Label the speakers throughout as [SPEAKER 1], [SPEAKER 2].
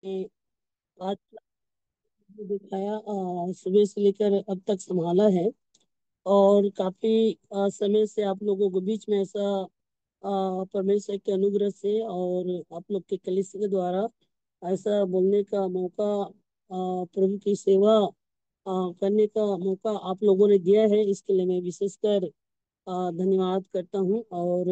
[SPEAKER 1] ने आज जो दिखाया सुबह से लेकर अब तक संभाला है। और काफी समय से आप लोगों के बीच में ऐसा परमेश्वर के अनुग्रह से और आप लोग के कलीसिया के द्वारा ऐसा बोलने का मौका, प्रभु की सेवा करने का मौका आप लोगों ने दिया है। इसके लिए मैं विशेषकर धन्यवाद करता हूँ। और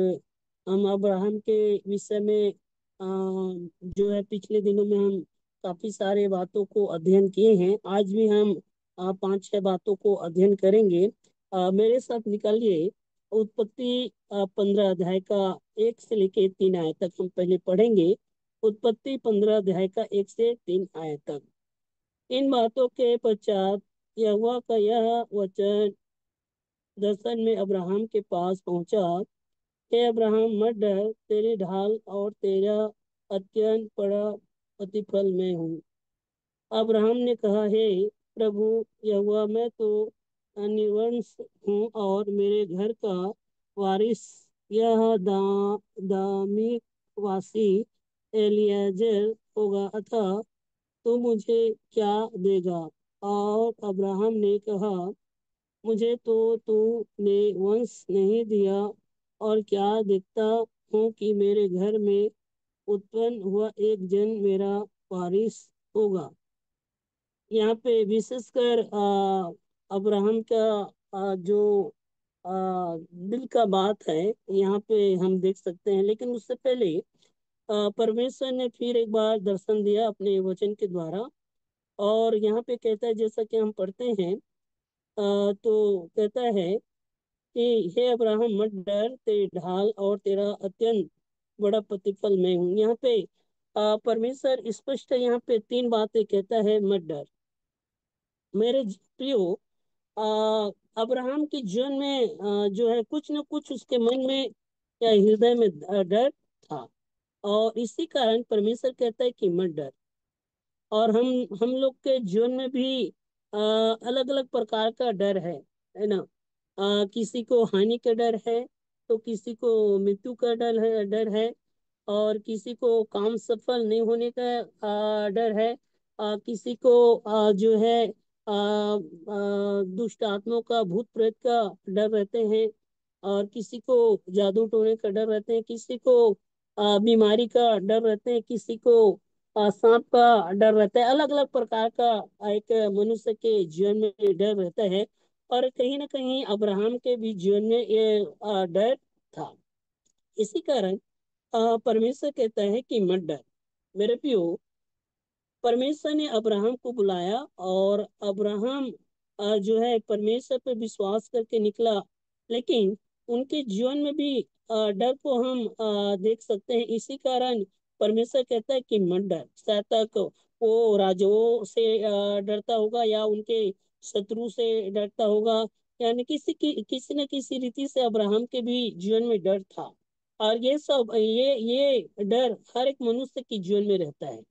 [SPEAKER 1] हम अब्राहम के विषय में जो है पिछले दिनों में हम काफी सारे बातों को अध्ययन किए हैं। आज भी हम पांच छह बातों को अध्ययन करेंगे। मेरे साथ निकालिए उत्पत्ति 15 अध्याय का 1 से लेके 3 आयत तक हम पहले पढ़ेंगे। उत्पत्ति 15 अध्याय का 1 से 3 आयत तक। इन बातों के पश्चात यहोवा का यह वचन दर्शन में अब्राहम के पास पहुंचा। हे अब्राहम, मत डर, तेरी ढाल और तेरा अत्यंत बड़ा प्रतिफल मैं हूँ। अब्राहम ने कहा, हे प्रभु यहोवा, मैं तो निर्वंश हूँ और मेरे घर का वारिस यह दामिक वासी एलियाजर होगा, अतः तू मुझे क्या देगा? और अब्राहम ने कहा, मुझे तो तूने वंश नहीं दिया, और क्या देखता हूँ कि मेरे घर में उत्पन्न हुआ एक जन मेरा वारिस होगा। यहाँ पे विशेषकर अब्राहम का जो आ, दिल का बात है, यहाँ पे हम देख सकते हैं। लेकिन उससे पहले परमेश्वर ने फिर एक बार दर्शन दिया अपने वचन के द्वारा। और यहाँ पे कहता है, जैसा कि हम पढ़ते हैं, तो कहता है कि हे अब्राहम, मत डर, तेरी ढाल और तेरा अत्यंत बड़ा प्रतिफल मैं हूँ। यहाँ पे परमेश्वर स्पष्ट यहाँ पे तीन बातें कहता है, मत डर। मेरे प्रियो, अब्राहम के जीवन में जो है कुछ न कुछ उसके मन में या हृदय में डर था। और इसी कारण परमेश्वर कहता है कि मत डर। और हम लोग के जीवन में भी अलग अलग प्रकार का डर है ना। किसी को हानि का डर है, तो किसी को मृत्यु का डर है। और किसी को काम सफल नहीं होने का डर है। किसी को जो है दुष्ट आत्माओं का, भूत प्रेत का डर रहते हैं। और किसी को जादू टोने का डर रहते हैं, किसी को बीमारी का डर रहते हैं, किसी को सांप का डर रहता है। अलग अलग प्रकार का एक मनुष्य के जीवन में डर रहता है। और कहीं ना कहीं अब्राहम के भी जीवन में ये डर था। इसी कारण परमेश्वर कहता है कि मत डर। मेरे प्रियो, परमेश्वर ने अब्राहम को बुलाया, और अब्राहम जो है परमेश्वर पर विश्वास करके निकला। लेकिन उनके जीवन में भी डर को हम देख सकते हैं। इसी कारण परमेश्वर कहता है कि मत डर। शायद तक वो राजाओं से डरता होगा, या उनके शत्रु से डरता होगा। यानी किसी न किसी रीति से अब्राहम के भी जीवन में डर था। और ये डर हर एक मनुष्य के जीवन में रहता है।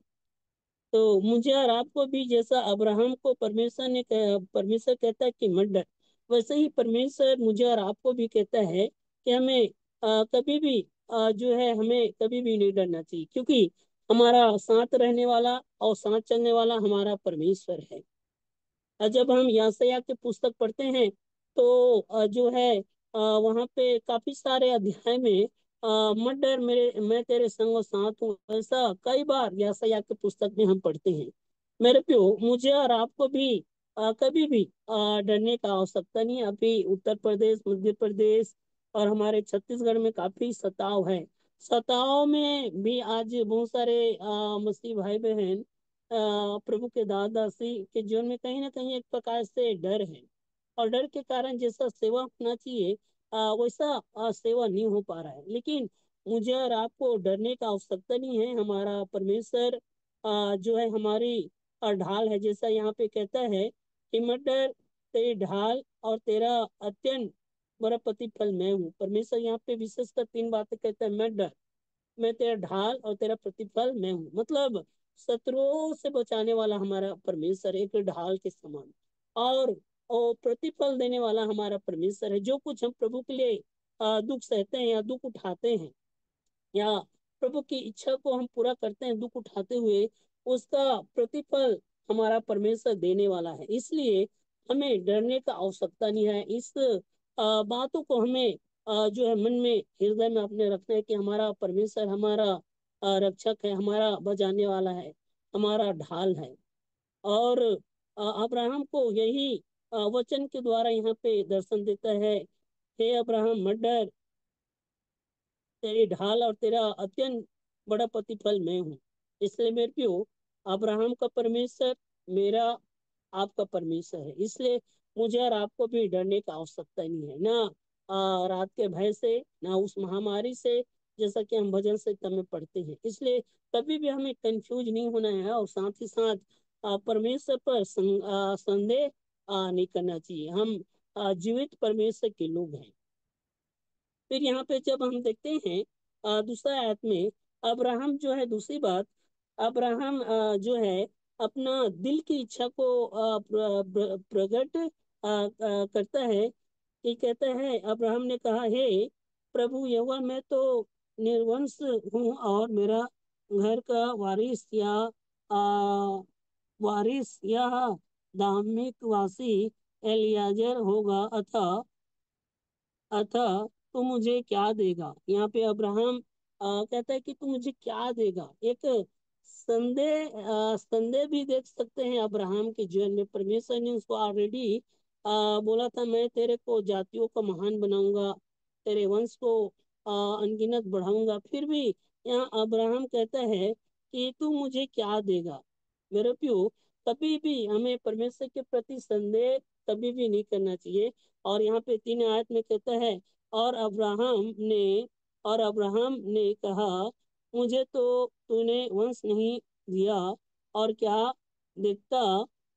[SPEAKER 1] तो मुझे और आपको भी, जैसा अब्राहम को परमेश्वर कहता है कि मत डर, वैसे ही परमेश्वर मुझे और आपको भी कहता है कि हमें कभी भी जो है हमें कभी भी नहीं डरना चाहिए, क्योंकि हमारा साथ रहने वाला और साथ चलने वाला हमारा परमेश्वर है। जब हम यशायाह के पुस्तक पढ़ते हैं, तो जो है वहाँ पे काफी सारे अध्याय में मत डर, मेरे मैं तेरे संग और साथ हूँ, ऐसा कई बार यशायाह के पुस्तक में हम पढ़ते हैं। मेरे प्यो, मुझे और आपको भी कभी भी डरने का आवश्यकता नहीं है। अभी उत्तर प्रदेश, मध्य प्रदेश और हमारे छत्तीसगढ़ में काफी सताव है। सताव में भी आज बहुत सारे मसीह भाई बहन प्रभु के दासी के जीवन में कहीं ना कहीं एक प्रकार से डर है। और डर के कारण जैसा सेवा होना चाहिए वैसा सेवा नहीं हो पा रहा है। लेकिन मुझे और आपको डरने का आवश्यकता नहीं है। हमारा परमेश्वर जो है हमारी ढाल है। जैसा यहाँ पे कहता है कि मत डर, तेरी ढाल और तेरा अत्यंत बड़ा प्रतिफल मैं हूँ। परमेश्वर यहाँ पे विशेषकर तीन बातें कहता है, मत डर, मैं तेरा ढाल और तेरा प्रतिफल मैं हूँ। मतलब शत्रुओं से बचाने वाला हमारा परमेश्वर एक ढाल के समान, और प्रतिफल देने वाला हमारा परमेश्वर है। जो कुछ हम प्रभु के लिए दुख सहते हैं या दुख उठाते हैं, या प्रभु की इच्छा को हम पूरा करते हैं दुख उठाते हुए, उसका प्रतिफल हमारा परमेश्वर देने वाला है। इसलिए हमें डरने का आवश्यकता नहीं है। इस बातों को हमें जो है मन में, हृदय में अपने रखना है कि हमारा परमेश्वर हमारा रक्षक है, हमारा बचाने वाला है, हमारा ढाल है। और अब्राहम को यही वचन के द्वारा यहाँ पे दर्शन देता है, हे अब्राहम मत डर, तेरी ढाल और तेरा अत्यंत बड़ा प्रतिफल मैं हूँ। इसलिए मेरे प्यो, अब्राहम का परमेश्वर मेरा आपका परमेश्वर है। इसलिए मुझे और आपको भी डरने की आवश्यकता नहीं है, ना रात के भय से, ना उस महामारी से, जैसा कि हम भजन संहिता में पढ़ते हैं। इसलिए कभी भी हमें कंफ्यूज नहीं होना है, और साथ ही साथ परमेश्वर पर संदेह नहीं करना चाहिए। हम जीवित परमेश्वर के लोग हैं। फिर यहाँ पे जब हम देखते हैं दूसरा आयत में, अब्राहम जो है, दूसरी बात, अब्राहम जो है अपना दिल की इच्छा को प्रकट करता है, कि कहता है, अब्राहम ने कहा, हे प्रभु यहोवा, मैं तो निर्वंश हूँ, और मेरा घर का वारिस या धार्मिक वासी एलियाजर होगा, अतः अतः तू मुझे क्या देगा। यहाँ पे अब्राहम कहता है कि तू मुझे क्या देगा। एक संदेह भी देख सकते हैं अब्राहम के जीवन में। परमेश्वर ने उसको ऑलरेडी बोला था, मैं तेरे को जातियों का महान बनाऊंगा, तेरे वंश को अनगिनत बढ़ाऊंगा। फिर भी यहाँ अब्राहम कहता है कि तू मुझे क्या देगा। मेरे प्यो, कभी भी हमें परमेश्वर के प्रति संदेह कभी भी नहीं करना चाहिए। और यहाँ पे 3 आयत में कहता है, और अब्राहम ने कहा, मुझे तो तूने वंश नहीं दिया, और क्या देखता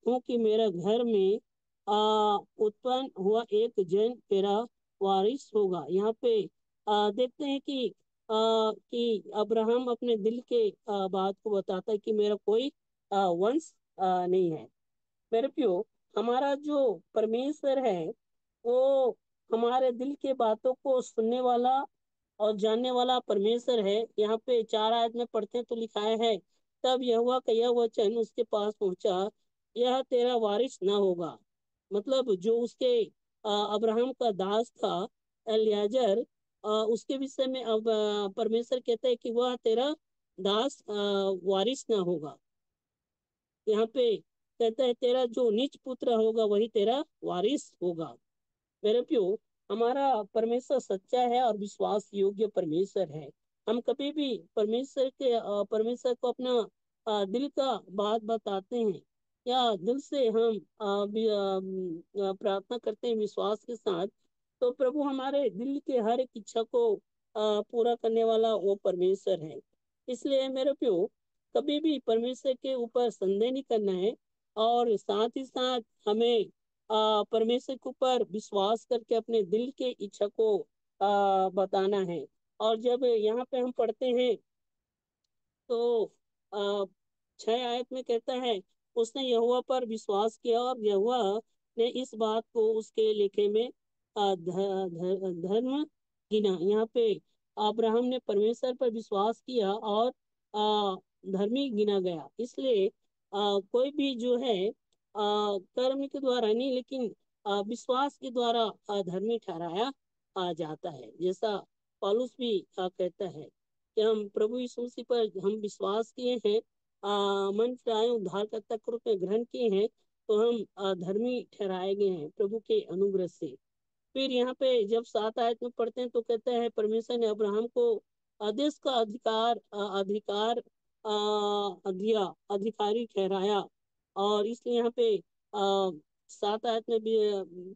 [SPEAKER 1] हूँ कि मेरा घर में उत्पन्न हुआ एक जन तेरा वारिस होगा। यहाँ पे देखते हैं कि अब्राहम अपने दिल के बात को बताता है कि मेरा कोई वंश नहीं है। मेरे प्यो, हमारा जो परमेश्वर है, वो हमारे दिल के बातों को सुनने वाला और जानने वाला परमेश्वर है। यहाँ पे 4 आयत में पढ़ते हैं तो लिखाया है, तब यहोवा का यह वचन उसके पास पहुंचा, यह तेरा वारिस ना होगा। मतलब जो उसके अब्राहम का दास था एलियाजर, उसके विषय में अब परमेश्वर कहता है कि वह तेरा दास वारिस ना होगा। यहाँ पे कहता है, तेरा जो निज पुत्र होगा वही तेरा वारिस होगा। मेरे प्यो, हमारा परमेश्वर सच्चा है और विश्वास योग्य परमेश्वर है। हम कभी भी परमेश्वर को अपना दिल का बात बताते हैं, या दिल से हम प्रार्थना करते हैं विश्वास के साथ, तो प्रभु हमारे दिल के हर एक इच्छा को पूरा करने वाला वो परमेश्वर है। इसलिए मेरे प्यो, कभी भी परमेश्वर के ऊपर संदेह नहीं करना है, और साथ ही साथ हमें परमेश्वर के ऊपर विश्वास करके अपने दिल के इच्छा को बताना है। और जब यहाँ पे हम पढ़ते हैं तो आ, 6 आयत में कहता है, उसने यहोवा पर विश्वास किया, और यहोवा ने इस बात को उसके लेखे में धर्म गिना। यहाँ पे अब्राहम ने परमेश्वर पर विश्वास किया, और धर्मी गिना गया। इसलिए कोई भी जो है कर्म के द्वारा नहीं, लेकिन विश्वास के द्वारा धर्मी ठहराया जाता है। जैसा पौलुस भी कहता है कि हम प्रभु यीशु मसीह पर हम विश्वास किए हैं, मन फिराए उद्धार करता के रूप में ग्रहण किए हैं, तो हम धर्मी ठहराए गए हैं प्रभु के अनुग्रह से। फिर यहाँ पे जब 7 आयत में पढ़ते हैं तो कहता है, परमेश्वर ने अब्राहम को देश का दिया, अधिकारी ठहराया। और इसलिए यहाँ पे 7 आयत में भी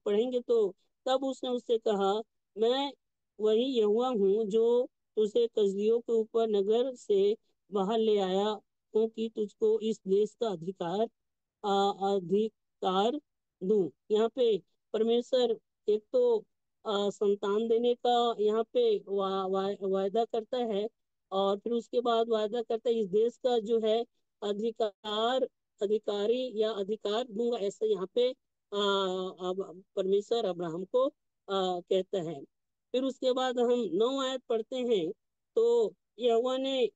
[SPEAKER 1] पढ़ेंगे तो, तब उसने उससे कहा, मैं वही यहोवा हूँ जो तुझे कसदियों के ऊपर नगर से बाहर ले आया हूँ, कि तुझको इस देश का अधिकार दूं। यहाँ पे परमेश्वर एक तो संतान देने का यहाँ पे वायदा करता है, और फिर उसके बाद वायदा करता है इस देश का जो है अधिकार अधिकारी या अधिकार दूंगा, ऐसा यहाँ पे अब परमेश्वर अब्राहम को कहता है। फिर उसके बाद हम 9 आयत पढ़ते हैं तो यहोवा ने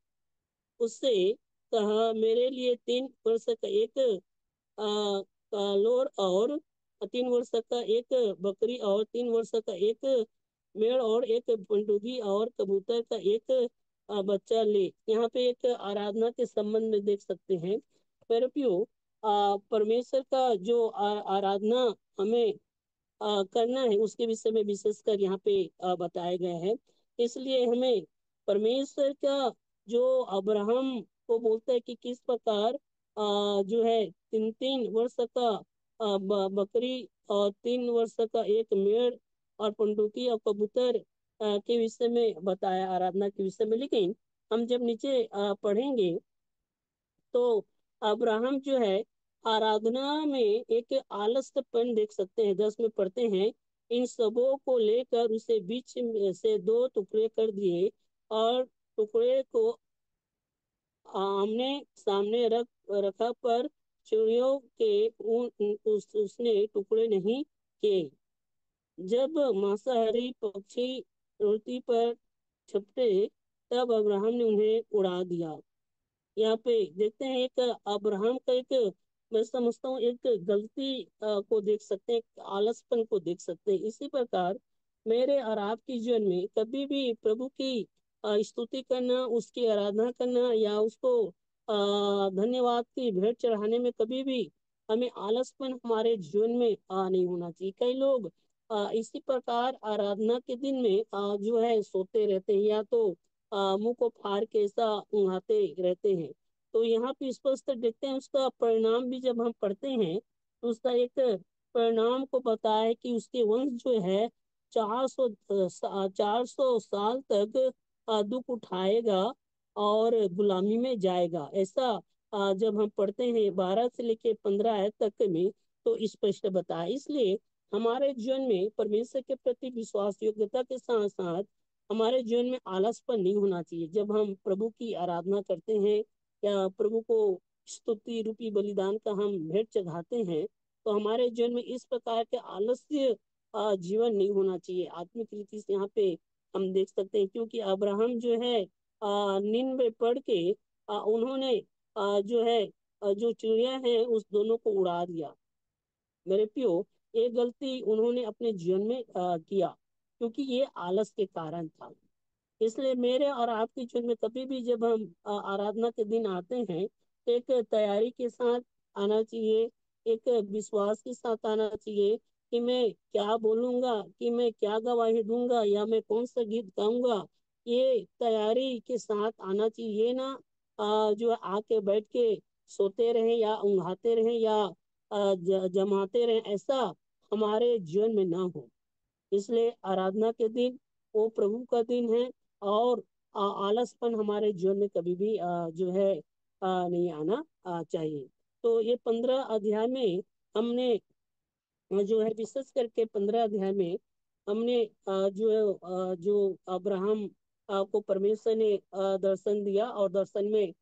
[SPEAKER 1] उससे कहा, मेरे लिए 3 वर्ष का एक कालोर और 3 वर्ष का एक बकरी और 3 वर्ष का एक मेढ़ और एक पंडुगी और कबूतर का एक बच्चा ले। यहाँ पे एक आराधना के संबंध में देख सकते हैं मेरे प्यो, परमेश्वर का जो आराधना हमें करना है उसके विषय में विशेषकर यहाँ पे बताया गया है। इसलिए हमें परमेश्वर का जो अब्राहम को बोलता है कि किस प्रकार जो है 3-3 वर्ष का बकरी और 3 वर्ष का एक मेढ़ और पंडुकी और कबूतर के विषय में बताया आराधना के विषय में। लेकिन हम जब नीचे पढ़ेंगे तो अब्राहम जो है आराधना में एक आलस्यपन देख सकते हैं। 10 में पढ़ते हैं, इन सबों को लेकर उसे बीच में से 2 टुकड़े कर दिए और टुकड़े को आमने सामने रखा, पर चिड़ियों के उसने टुकड़े नहीं किए। जब मांसाहारी पक्षी रोटी पर छपटे तब अब्राहम ने उन्हें उड़ा दिया। यहाँ पे देखते हैं एक अब्राहम का एक, मैं समझता हूँ एक गलती को देख सकते हैं, एक आलसपन को देख सकते हैं। इसी प्रकार मेरे और आपके जीवन में कभी भी प्रभु की स्तुति करना, उसकी आराधना करना या उसको धन्यवाद की भेंट चढ़ाने में कभी भी हमें आलसपन हमारे जीवन में नहीं होना चाहिए। कई लोग इसी प्रकार आराधना के दिन में जो है सोते रहते हैं या तो मुंह को फाड़ के ऐसा ऊँघाते रहते हैं। तो यहाँ पे स्पष्ट देखते हैं उसका परिणाम भी जब हम पढ़ते हैं तो उसका एक परिणाम को बताया है कि उसके वंश जो है 400 साल तक दुख उठाएगा और गुलामी में जाएगा। ऐसा जब हम पढ़ते हैं 12 से लेके 15 आयत तक में तो स्पष्ट बताया। इसलिए हमारे जीवन में परमेश्वर के प्रति विश्वास योग्यता के साथ साथ हमारे जीवन में आलसपन नहीं होना चाहिए। जब हम प्रभु की आराधना करते हैं या प्रभु को स्तुति रूपी बलिदान का हम भेंट चढ़ाते हैं तो हमारे जीवन में इस प्रकार के आलस्य जीवन नहीं होना चाहिए। आत्मिक रीति से यहाँ पे हम देख सकते हैं, क्योंकि अब्राहम जो है नींद में पड़ के उन्होंने जो है जो चिड़िया हैं उस दोनों को उड़ा दिया। मेरे प्यो, ये गलती उन्होंने अपने जीवन में किया क्योंकि ये आलस के कारण था। इसलिए मेरे और आपके जीवन में कभी भी जब हम आराधना के दिन आते हैं तो एक तैयारी के साथ आना चाहिए, एक विश्वास के साथ आना चाहिए कि मैं क्या बोलूंगा, कि मैं क्या गवाही दूंगा या मैं कौन सा गीत गाऊंगा। ये तैयारी के साथ आना चाहिए। ये ना जो आके बैठ के सोते रहें या ऊँघाते रहें या जमाते रहें, ऐसा हमारे जीवन में ना हो। इसलिए आराधना के दिन वो प्रभु का दिन है और आलसपन हमारे जीवन में कभी भी जो है नहीं आना चाहिए। तो ये 15 अध्याय में हमने जो है विशेष करके 15 अध्याय में हमने जो है जो अब्राहम को परमेश्वर ने दर्शन दिया और दर्शन में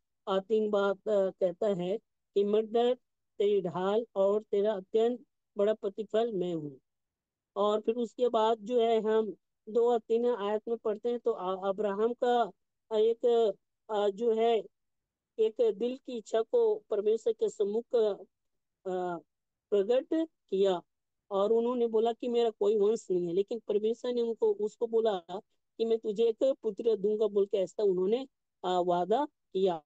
[SPEAKER 1] 3 बात कहता है कि मत डर, तेरी ढाल और तेरा अत्यंत बड़ा प्रतिफल मैं हूँ। और फिर उसके बाद जो है हम 2 और 3 आयत में पढ़ते हैं तो अब्राहम का एक जो है एक दिल की इच्छा को परमेश्वर के सम्मुख प्रकट किया और उन्होंने बोला कि मेरा कोई वंश नहीं है, लेकिन परमेश्वर ने उनको उसको बोला कि मैं तुझे एक पुत्र दूंगा बोल के ऐसा उन्होंने वादा किया।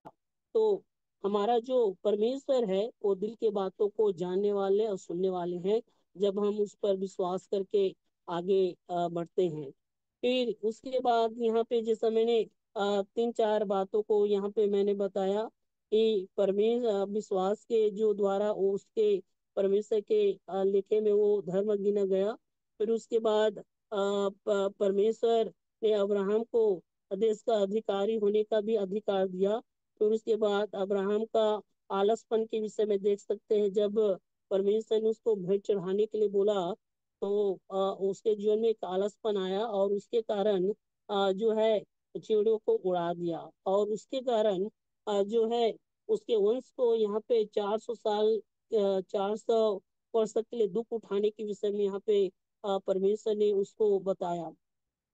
[SPEAKER 1] तो हमारा जो परमेश्वर है वो दिल के बातों को जानने वाले और सुनने वाले हैं जब हम उस पर विश्वास करके आगे बढ़ते हैं। फिर उसके बाद यहाँ पे जैसा मैंने 3-4 बातों को यहाँ पे मैंने बताया कि परमेश्वर विश्वास के जो द्वारा वो उसके परमेश्वर के लिखे में वो धर्म गिना गया। फिर उसके बाद परमेश्वर ने अब्राहम को देश का अधिकारी होने का भी अधिकार दिया। फिर उसके बाद अब्राहम का आलसपन के विषय में देख सकते हैं, जब परमेश्वर ने उसको भेंट चढ़ाने के लिए बोला तो उसके जीवन में एक आलसपन आया और उसके कारण जो है चिड़ियों को उड़ा दिया और उसके कारण जो है उसके वंश को यहाँ पे 400 साल 400 वर्ष के लिए दुख उठाने के विषय में यहाँ पे परमेश्वर ने उसको बताया।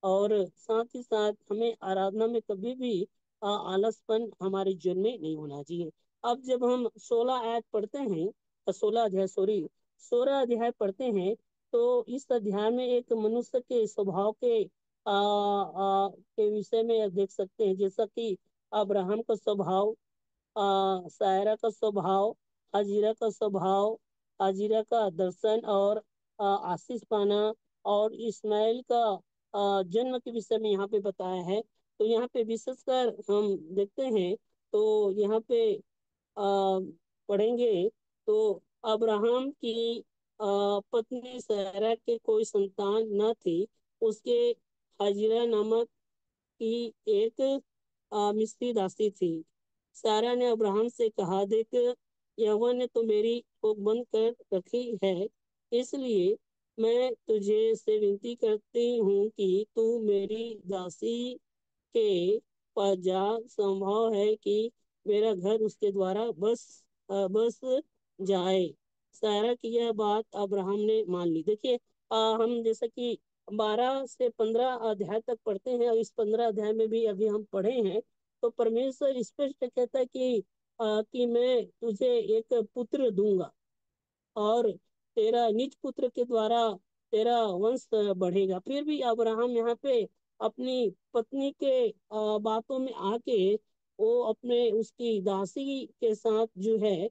[SPEAKER 1] और साथ ही साथ हमें आराधना में कभी भी आलसपन हमारे जीवन में नहीं होना चाहिए। अब जब हम 16 आयत पढ़ते हैं, 16 अध्याय, सॉरी, 16 अध्याय पढ़ते हैं, तो इस अध्याय में एक मनुष्य के स्वभाव के विषय में देख सकते हैं, जैसा कि अब्राहम का स्वभाव, सायरा का स्वभाव, हाजिरा का स्वभाव, हाजिरा का दर्शन और आशीष पाना, और इस्माइल का जन्म के विषय में यहाँ पे बताया है। तो यहाँ पे विशेषकर हम देखते हैं, तो यहाँ पे पढ़ेंगे, तो अब्राहम की पत्नी सारा के कोई संतान न थी, उसके हाजिरा नामक की एक मिस्री दासी थी। सारा ने अब्राहम से कहा, देख, यहोवा ने तो मेरी कोख बंद कर रखी है, इसलिए मैं तुझे से विनती करती हूँ कि तू मेरी दासी के पास जा। संभव है कि मेरा घर उसके द्वारा बस जाए। सारा की यह बात अब्राहम ने मान ली। देखिए, हम जैसा कि 12 से 15 अध्याय तक पढ़ते हैं, और इस 15 अध्याय में भी अभी हम पढ़े हैं, तो परमेश्वर स्पष्ट कहता है कि मैं तुझे एक पुत्र दूंगा, और तेरा निज पुत्र के द्वारा तेरा वंश बढ़ेगा। फिर भी अब्राहम यहाँ पे अपनी पत्नी के बातों में आके वो अपने उसकी दासी के साथ जो है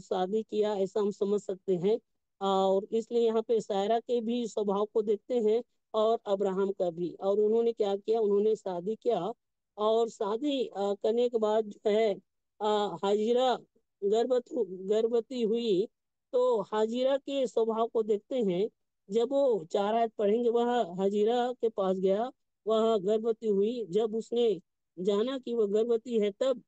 [SPEAKER 1] शादी किया, ऐसा हम समझ सकते हैं। और इसलिए यहाँ पे सारा के भी स्वभाव को देखते हैं, और अब्राहम का भी। और उन्होंने क्या किया, उन्होंने शादी किया, और शादी करने के बाद जो है हाजिरा गर्भवती हुई। तो हाजिरा के स्वभाव को देखते हैं, जब वो 4 आयत पढ़ेंगे, वह हाजिरा के पास गया, वह गर्भवती हुई। जब उसने जाना कि वह गर्भवती है, तब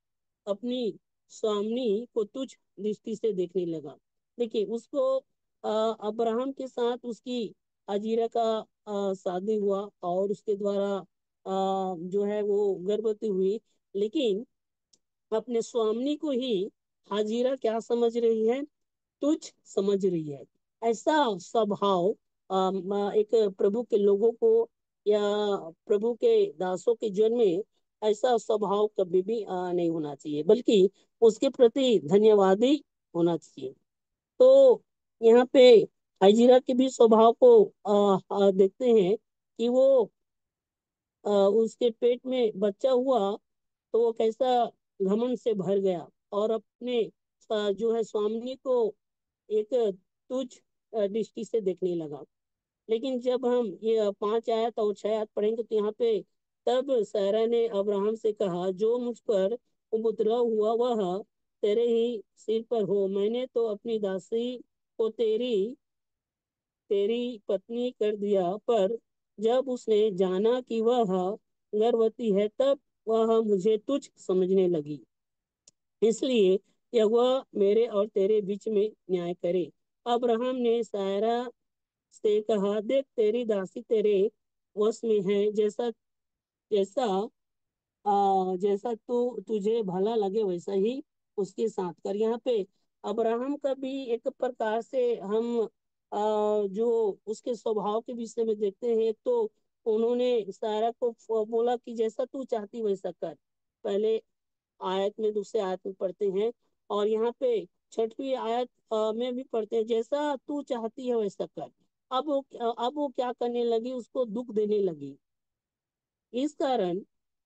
[SPEAKER 1] अपनी स्वामिनी को तुच्छ दृष्टि से देखने लगा। देखिए, उसको अब्राहम के साथ उसकी हाजिरा का शादी हुआ, और उसके द्वारा जो है वो गर्भवती हुई, लेकिन अपने स्वामिनी को ही हाजिरा क्या समझ रही है, तुच्छ समझ रही है। ऐसा स्वभाव एक प्रभु के लोगों को, या प्रभु के दासों के जीवन में ऐसा स्वभाव कभी भी नहीं होना चाहिए, बल्कि उसके प्रति धन्यवादी होना चाहिए। तो यहाँ पे हाजिरा के भी स्वभाव को देखते हैं कि वो उसके पेट में बच्चा हुआ, तो वो कैसा घमंड से भर गया, और अपने जो है स्वामिनी को एक तुच्छ दृष्टि से देखने लगा। लेकिन जब हम ये 5 आयत और 6 आयत पढ़ेंगे, तो यहाँ पे तब सारा ने अब्राहम से कहा, जो मुझ पर उपद्रव हुआ वह तेरे ही सिर पर हो। मैंने तो अपनी दासी को तेरी तेरी पत्नी कर दिया, पर जब उसने जाना कि वह गर्भवती है, तब वह मुझे तुच्छ समझने लगी। इसलिए यहोवा मेरे और तेरे बीच में न्याय करे। अब्राहम ने सारा से कहा, देख, तेरी दासी तेरे वश में है, जैसा जैसा जैसा तू तुझे भला लगे वैसा ही उसके साथ कर। यहाँ पे अब्राहम का भी एक प्रकार से हम जो उसके स्वभाव के विषय में देखते हैं। एक तो उन्होंने सारा को बोला कि जैसा तू चाहती वैसा कर, पहले आयत में, दूसरे आयत में पढ़ते हैं। और यहाँ पे 6वीं आयत में भी पढ़ते हैं, जैसा तू चाहती है वैसा कर। अब वो क्या करने लगी, उसको दुख देने लगी। इस कारण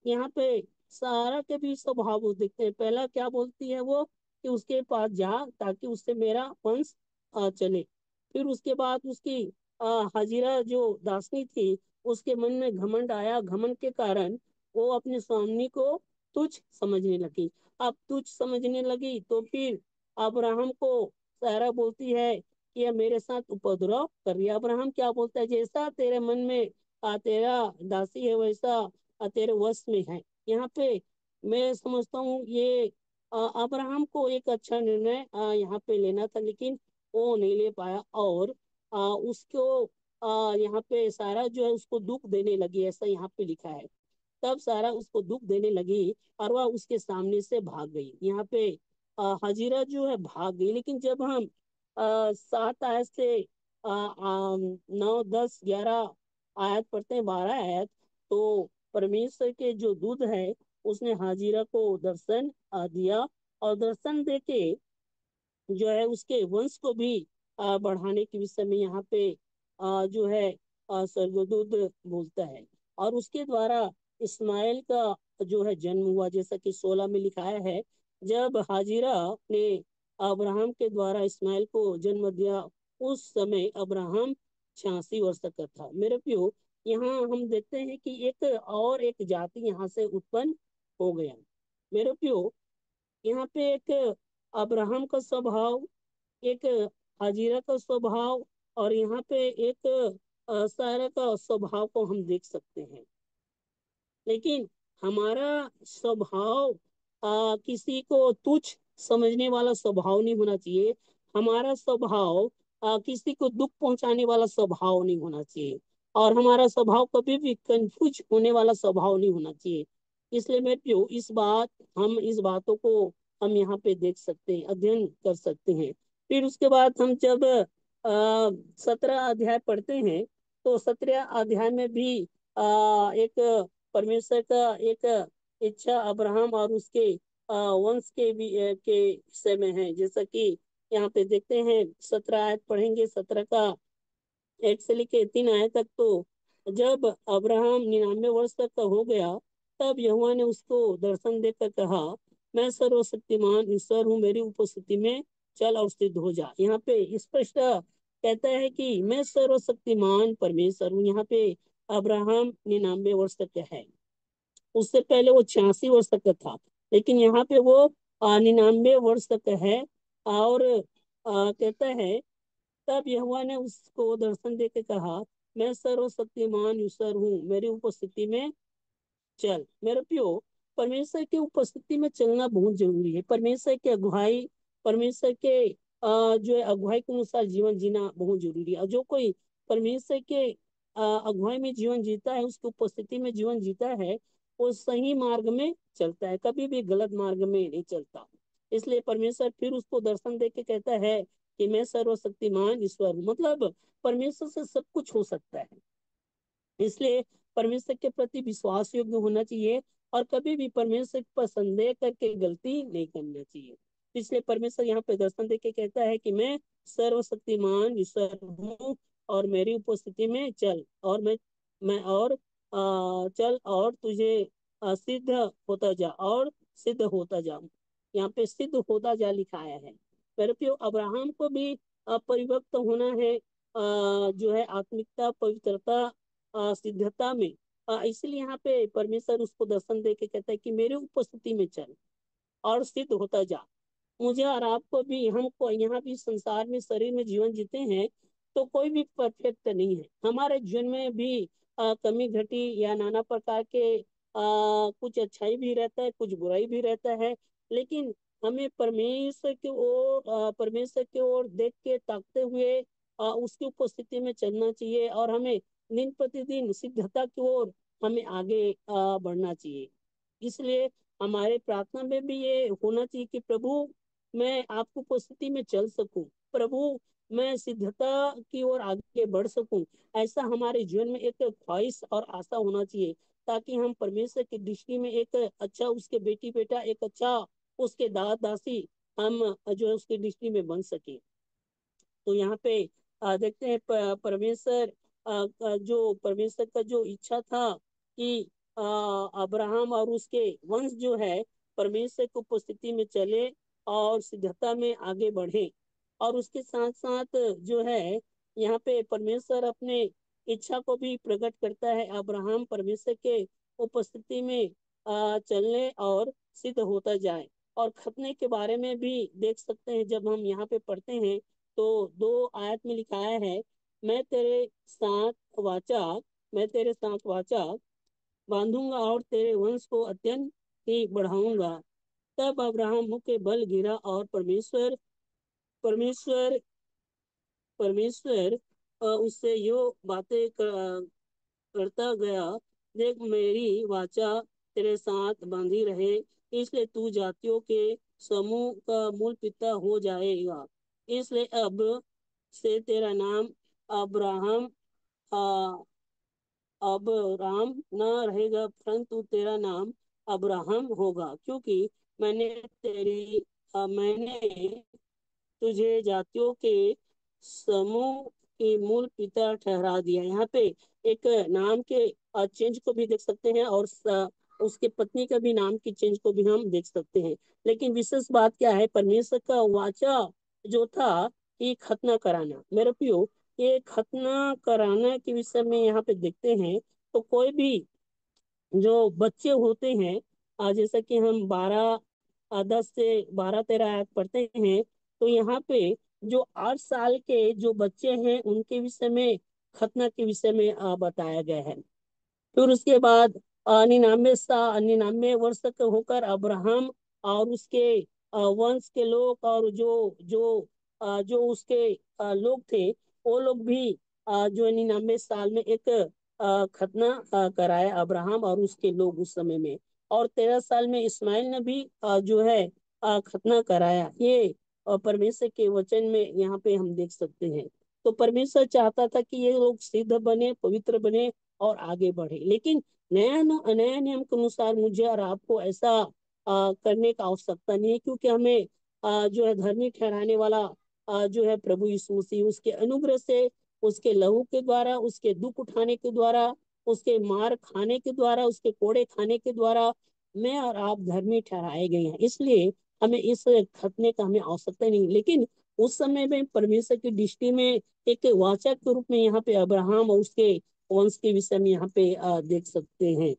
[SPEAKER 1] यहाँ पे सारा के भी स्वभाव वो दिखते हैं। पहला क्या बोलती है वो, कि उसके पास जा, ताकि उससे मेरा वंश चले। फिर उसके बाद उसकी हाजिरा जो दासनी थी, उसके मन में घमंड आया, घमंड के कारण वो अपने स्वामी को तुच्छ समझने लगी। अब तुच्छ समझने लगी, तो फिर अब्राहम को सारा बोलती है कि यह मेरे साथ उपद्रव कर रही है। अब्राहम क्या बोलता है, जैसा तेरे मन में तेरा दासी है वैसा तेरे वश में है। यहाँ पे मैं समझता हूँ ये अब्राहम को एक अच्छा निर्णय यहाँ पे लेना था, लेकिन वो नहीं ले पाया, और उसको यहाँ पे सारा जो है उसको दुख देने लगी, ऐसा यहाँ पे लिखा है। तब सारा उसको दुख देने लगी, और वह उसके सामने से भाग गई। यहाँ पे हाजिरा जो है भाग गई। लेकिन जब हम 7 आयत से 9, 10, 11 आयत पढ़ते हैं, 12 आयत, तो परमेश्वर के जो दूत है उसने हाजिरा को दर्शन दिया, और दर्शन देके जो है उसके वंश को भी बढ़ाने के विषय में यहाँ पे जो है स्वर्गदूत बोलता है। और उसके द्वारा इस्माइल का जो है जन्म हुआ, जैसा कि 16 में लिखाया है। जब हाजिरा ने अब्राहम के द्वारा इस्माइल को जन्म दिया, उस समय अब्राहम 86 वर्ष का था। मेरे प्रियो, यहाँ हम देखते हैं कि एक जाति यहाँ से उत्पन्न हो गया। मेरे प्रियो, यहाँ पे एक अब्राहम का स्वभाव, एक हाजिरा का स्वभाव, और यहाँ पे एक सारा का स्वभाव को हम देख सकते हैं। लेकिन हमारा स्वभाव किसी को तुच्छ समझने वाला स्वभाव नहीं होना चाहिए। हमारा स्वभाव किसी को दुख पहुंचाने वाला स्वभाव नहीं होना चाहिए। और हमारा स्वभाव कभी भी कंफ्यूज होने वाला स्वभाव नहीं होना चाहिए। इसलिए मैं जो इस बातों को हम यहाँ पे देख सकते हैं, अध्ययन कर सकते हैं। फिर उसके बाद हम जब 17 अध्याय पढ़ते हैं, तो 17 अध्याय में भी एक परमेश्वर का एक इच्छा अब्राहम और उसके वंश के विषय में है। जैसा कि यहाँ पे देखते हैं, 17 आयत पढ़ेंगे, 17 का 1 से लेके 3 आयत तक। तो जब अब्राहम 99 वर्ष तक का हो गया, तब यहोवा ने उसको दर्शन देकर कहा, मैं सर्वशक्तिमान ईश्वर हूँ, मेरी उपस्थिति में चल और सिद्ध हो जा। यहाँ पे स्पष्ट कहता है कि मैं सर्वशक्तिमान परमेश्वर हूँ। यहाँ पे अब्राहम 99 वर्ष तक का है। उससे पहले वो 86 वर्ष तक का था, लेकिन यहाँ पे वो 99 वर्ष तक का है। और कहता है, तब यहोवा ने उसको दर्शन दे के कहा, मैं सर्वशक्तिमान ईश्वर हूँ, मेरी उपस्थिति में चल। मेरे प्रियो, परमेश्वर की उपस्थिति में चलना बहुत जरूरी है। परमेश्वर की अगुवाई, परमेश्वर के जो है अगुवाई के अनुसार जीवन जीना बहुत जरूरी है। और जो कोई परमेश्वर के अगुवाई में जीवन जीता है, उसकी उपस्थिति में जीवन जीता है, वो सही मार्ग में चलता है, कभी भी गलत मार्ग में नहीं चलता। इसलिए परमेश्वर फिर उसको दर्शन दे के कहता है कि मैं सर्वशक्तिमान ईश्वर हूँ। मतलब परमेश्वर से सब कुछ हो सकता है। इसलिए परमेश्वर के प्रति विश्वास योग्य होना चाहिए, और कभी भी परमेश्वर पर संदेह करके गलती नहीं करना चाहिए। इसलिए परमेश्वर यहाँ पे दर्शन देके कहता है कि मैं सर्वशक्तिमान ईश्वर हूँ, और मेरी उपस्थिति में चल, और मैं और चल और तुझे सिद्ध होता जा, और सिद्ध होता जा। यहाँ पे सिद्ध होता जा लिखाया है। मेरे प्रियो, अब्राहम को भी परिपक्व होना है, जो है आत्मिकता, पवित्रता, सिद्धता में। इसलिए यहाँ पे परमेश्वर उसको दर्शन दे के कहता है कि मेरे उपस्थिति में चल और सिद्ध होता जा। मुझे और आपको भी, हमको यहाँ भी संसार में, शरीर में जीवन जीते हैं, तो कोई भी परफेक्ट नहीं है। हमारे जीवन में भी कमी घटी या नाना प्रकार के कुछ अच्छाई भी रहता है, कुछ बुराई भी रहता है। लेकिन हमें परमेश्वर की ओर देख के ताकते हुए उसकी उपस्थिति में चलना चाहिए, और हमें दिन प्रतिदिन सिद्धता की ओर हमें आगे बढ़ना चाहिए। इसलिए हमारे प्रार्थना में भी ये होना चाहिए कि प्रभु, मैं आपकी उपस्थिति में चल सकूं, प्रभु मैं सिद्धता की ओर आगे बढ़ सकूं। ऐसा हमारे जीवन में एक ख्वाहिश और आशा होना चाहिए, ताकि हम परमेश्वर की दृष्टि में एक अच्छा उसके बेटी बेटा, एक अच्छा उसके दास दासी हम जो है उसकी दृष्टि में बन सके। तो यहाँ पे देखते हैं जो परमेश्वर का जो इच्छा था कि अब्राहम और उसके वंश जो है परमेश्वर की उपस्थिति में चले और सिद्धता में आगे बढ़े। और उसके साथ साथ जो है यहाँ पे परमेश्वर अपने इच्छा को भी प्रकट करता है, अब्राहम परमेश्वर के उपस्थिति में चलने और सिद्ध होता जाए। और खतने के बारे में भी देख सकते हैं, जब हम यहाँ पे पढ़ते हैं, तो 2 आयत में लिखाया है, मैं तेरे साथ वाचा मैं तेरे साथ वाचा बांधूंगा और तेरे वंश को अत्यंत ही बढ़ाऊंगा। तब अब्राहम मुंह के बल गिरा, और परमेश्वर परमेश्वर उससे यो बातें करता गया, देख मेरी वाचा तेरे साथ बांधी रहे, इसलिए तू जातियों के समूह का मूल पिता हो जाएगा। इसलिए अब से तेरा नाम अब्राहम अब राम न रहेगा, परंतु तेरा नाम अब्राहम होगा, क्योंकि मैंने तुझे जातियों के समूह की मूल पिता ठहरा दिया। यहाँ पे एक नाम के चेंज को भी देख सकते हैं, और उसके पत्नी का भी नाम की चेंज को भी हम देख सकते हैं। लेकिन विशेष बात क्या है, परमेश्वर का वाचा जो था कि खतना कराना। मेरे प्रियो, ये खतना कराना के विषय में यहाँ पे देखते हैं, तो कोई भी जो बच्चे होते हैं, जैसा कि हम 10 से 12 13 आयत पढ़ते हैं, तो यहाँ पे जो 8 साल के जो बच्चे हैं उनके विषय में, खतना के विषय में बताया गया है। फिर उसके बाद 99 वर्ष का होकर अब्राहम और उसके वंश के लोग, और जो जो जो उसके लोग थे, वो लोग भी जो 99 साल में एक खतना कराया अब्राहम और उसके लोग उस समय में। और 13 साल में इस्माइल ने भी जो है खतना कराया। ये परमेश्वर के वचन में यहाँ पे हम देख सकते हैं। तो परमेश्वर चाहता था कि ये लोग सिद्ध बने, पवित्र बने और आगे बढ़े। लेकिन नया नियम के अनुसार मुझे और आपको ऐसा करने का आवश्यकता नहीं है, क्योंकि हमें जो है धर्मी ठहराने वाला जो है प्रभु यीशु मसीह, उसके अनुग्रह से, उसके लहू के द्वारा, उसके दुख उठाने के द्वारा, उसके मार खाने के द्वारा, उसके कोड़े खाने के द्वारा मैं और आप धर्मी ठहराए गए हैं। इसलिए हमें इस खतने का हमें आवश्यकता नहीं। लेकिन उस समय में परमेश्वर की दृष्टि में एक वाचा के रूप में यहाँ पे अब्राहम और उसके वंश के विषय में यहाँ पे देख सकते हैं।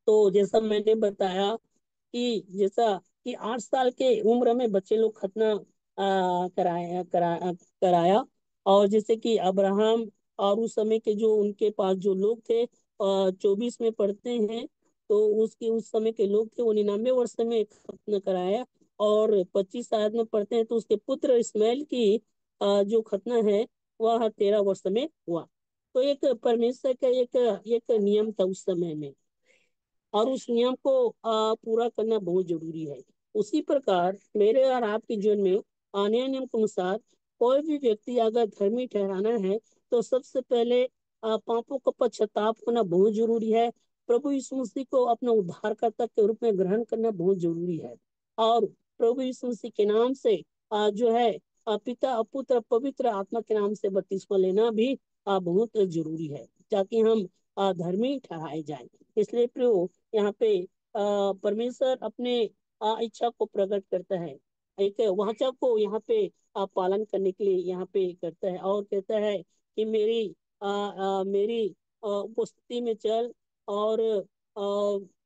[SPEAKER 1] तो जैसा मैंने बताया कि जैसा कि 8 साल के उम्र में बच्चे लोग खतना कराया। और जैसे कि अब्राहम और उस समय के जो उनके पास जो लोग थे, 24 में पढ़ते हैं, तो उसके उस समय के लोग थे, वो 99 वर्ष में खतना कराया। और 25 आयत में पढ़ते हैं, तो उसके पुत्र इस्माइल की जो खतना है वह 13 वर्ष में हुआ। तो एक परमेश्वर का एक एक नियम था उस समय में, और उस नियम को पूरा करना बहुत जरूरी है। उसी प्रकार मेरे और आपके जीवन में नए नियम के अनुसार कोई भी व्यक्ति अगर धर्मी ठहराना है, तो सबसे पहले पापों का पश्चाताप होना बहुत जरूरी है। प्रभु यीशु मसीह को अपना उद्धारकर्ता के रूप में ग्रहण करना बहुत जरूरी है। और प्रभु यीशु मसीह के नाम से जो है पिता, पुत्र, पवित्र आत्मा के नाम से बपतिस्मा लेना भी बहुत जरूरी है, ताकि हम धर्मी ठहराए जाएं। इसलिए प्रियो, यहाँ पे परमेश्वर अपने इच्छा को प्रकट करता है, एक वाचा को यहाँ पे पालन करने के लिए यहाँ पे करता है, और कहता है कि मेरी उपस्थिति में चल। और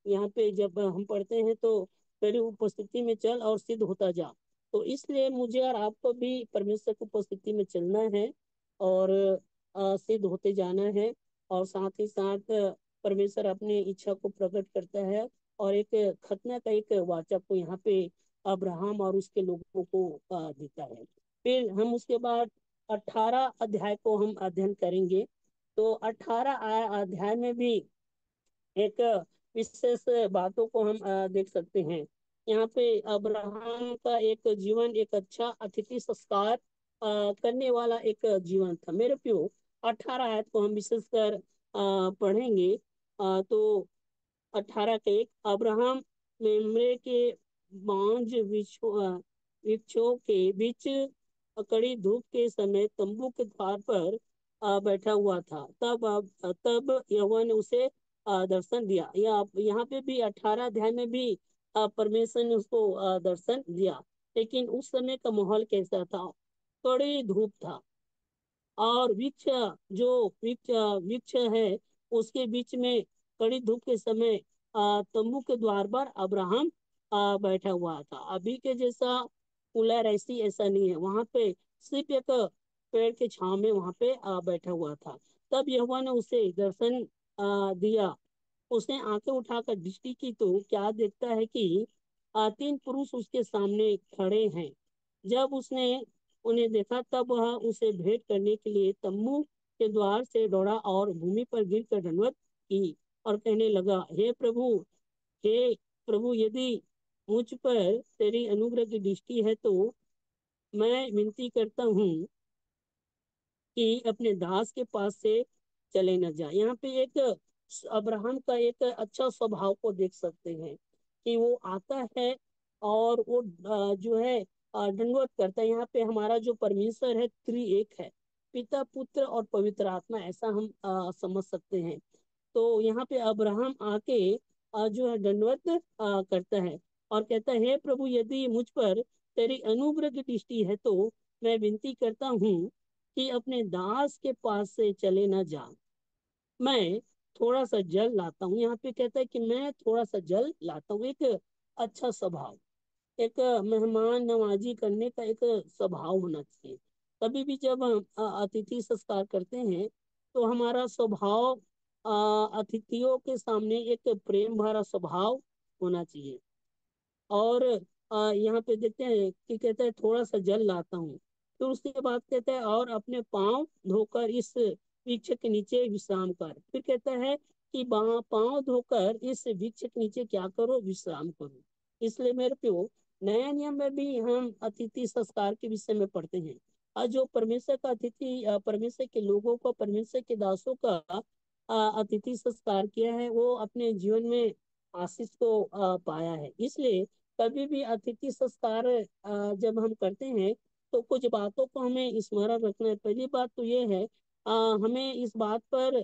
[SPEAKER 1] यहाँ पे जब हम पढ़ते हैं, तो मेरी उपस्थिति में चल और सिद्ध होता जा। तो इसलिए मुझे और आपको भी परमेश्वर की उपस्थिति में चलना है, और सिद्ध होते जाना है। और साथ ही साथ परमेश्वर अपनी इच्छा को प्रकट करता है, और एक खतना का एक वाचा को यहाँ पे अब्राहम और उसके लोगों को देता है। फिर हम उसके बाद 18 अध्याय को हम अध्ययन करेंगे। तो 18 अध्याय में भी एक विशेष बातों को हम देख सकते हैं। यहाँ पे अब्राहम का एक जीवन, एक अच्छा अतिथि संस्कार करने वाला एक जीवन था। मेरे प्यो, 18 आयत को हम विशेषकर पढ़ेंगे। तो 18 के 1, अब्राहम मेम्रे के बांझ वृक्षों के बीच कड़ी धूप के समय तंबू के द्वार पर बैठा हुआ था। तब यहोवा ने उसे दर्शन दिया। यहाँ पे भी 18 अध्याय में भी परमेश्वर ने उसको दर्शन दिया। लेकिन उस समय का माहौल कैसा था? कड़ी धूप था, और वृक्ष है, उसके बीच में कड़ी धूप के समय तंबू के द्वार पर अब्राहम बैठा हुआ था। अभी के जैसा कूलर ऐसी ऐसा नहीं है, वहां पे सिर्फ एक पेड़ के छांव में वहां पे बैठा हुआ था। तब यहोवा ने उसे दर्शन दिया। उसने आंखें उठाकर दृष्टि की, तो क्या देखता है कि 3 पुरुष उसके सामने खड़े हैं। जब उसने उन्हें देखा, तब वह उसे भेंट करने के लिए तम्बू के द्वार से दौड़ा और भूमि पर गिरकर दंडवत की, और कहने लगा, हे प्रभु, यदि मुझ पर तेरी अनुग्रह की दृष्टि है, तो मैं विनती करता हूँ कि अपने दास के पास से चले न जा। यहाँ पे एक अब्राहम का एक अच्छा स्वभाव को देख सकते हैं कि वो आता है और वो जो है दंडवत करता है। यहाँ पे हमारा जो परमेश्वर है त्रिएक है, पिता पुत्र और पवित्र आत्मा, ऐसा हम समझ सकते हैं। तो यहाँ पे अब्राहम आके जो है दंडवत करता है और कहता है, हे प्रभु, यदि मुझ पर तेरी अनुग्रह की दृष्टि है तो मैं विनती करता हूँ कि अपने दास के पास से चले न जा। मैं थोड़ा सा जल लाता हूँ। यहाँ पे कहता है कि मैं थोड़ा सा जल लाता हूँ। एक अच्छा स्वभाव, एक मेहमान नवाजी करने का एक स्वभाव होना चाहिए। कभी भी जब हम अतिथि सत्कार करते हैं तो हमारा स्वभाव अतिथियों के सामने एक प्रेम भरा स्वभाव होना चाहिए। और यहाँ पे देखते हैं कि कहता है थोड़ा सा जल लाता हूँ। फिर उसके बाद कहता है और अपने पाँव धोकर इस वृक्ष के नीचे विश्राम कर। फिर कहता है कि पाँव धोकर इस वृक्ष के नीचे क्या करो, विश्राम करो। इसलिए मेरे प्यो, नया नियम में भी हम अतिथि संस्कार के विषय में पढ़ते हैं। और जो परमेश्वर का अतिथि परमेश्वर के लोगों को, परमेश्वर के दासों का अतिथि संस्कार किया है, वो अपने जीवन में आशीष को पाया है। इसलिए कभी भी अतिथि संस्कार जब हम करते हैं तो कुछ बातों को हमें स्मरण रखना है। पहली बात तो ये है, हमें इस बात पर